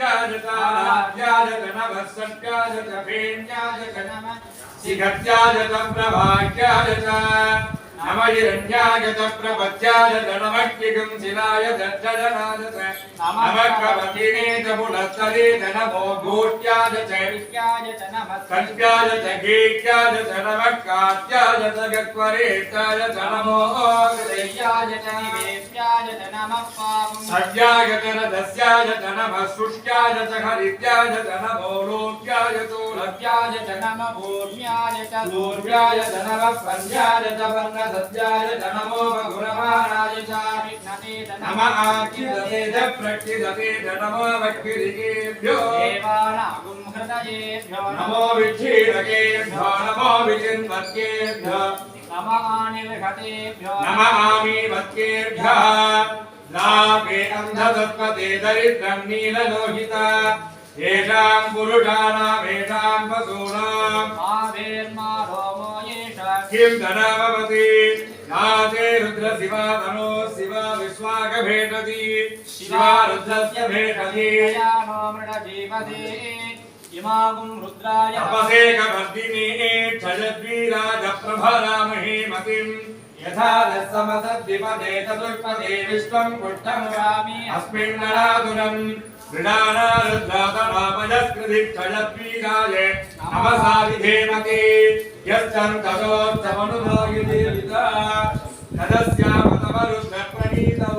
च नमस्सत्याय च भेण्याय च नमः शिखत्याय च प्रभाक्याय च नमः हिरण्याय च प्रपत्याय च नमः किगुंसिलाय च जनाय च नमः कवतिने च पुनस्तरे च नमो गोष्ट्याय च विद्याय च नमः सत्याय च गेक्याय च नमः कात्याय च गत्वरेत्याय च नमो हृदयाय च निवेद्याय च नमः पावं सद्याय च रदस्याय च नमः शुष्क्याय च हरित्याय च नमो लोक्याय च लभ्याय च नमः भूर्म्याय च दूर्व्याय च नमः पन्द्याय च वर्णसत्याय च नमो गुणवाणाय च विघ्नते च नमः आकिदते च प्रक्षिदते च नमो वक्किरिकेभ्यो देवानागुं हृदयेभ्यो नमो विच्छीदकेभ्यो नमो विचिन्वत्केभ्यो नमः आनिर्घतेभ्यो नमः आमीवत्केभ्यः लाभे अन्धतत्पते दरिद्रं नीललोहिता येषां पुरुषाणाम् येषां पशूनाम् आवेर्मारोमो येषां किं धनमवति नाते रुद्रशिवा तनो शिवा विश्वाकभेटति शिवा रुद्रस्य भेटति यानो मृडजीवति इमागुं रुद्राय तपसेकवर्धिनी क्षयद्वीराज प्रभरामहे मतिम् यथा दस्समसद्विपदे चतुष्पदे विश्वं पुष्टमुरामि अस्मिन्नराधुनम् कृणानारुद्रातनामयस्कृतिक्षयद्वीराय नमसा विधेमते यश्चन्ततोत्तमनुमोयुधीरिता तदस्यामतमरुद्रप्रणीतौ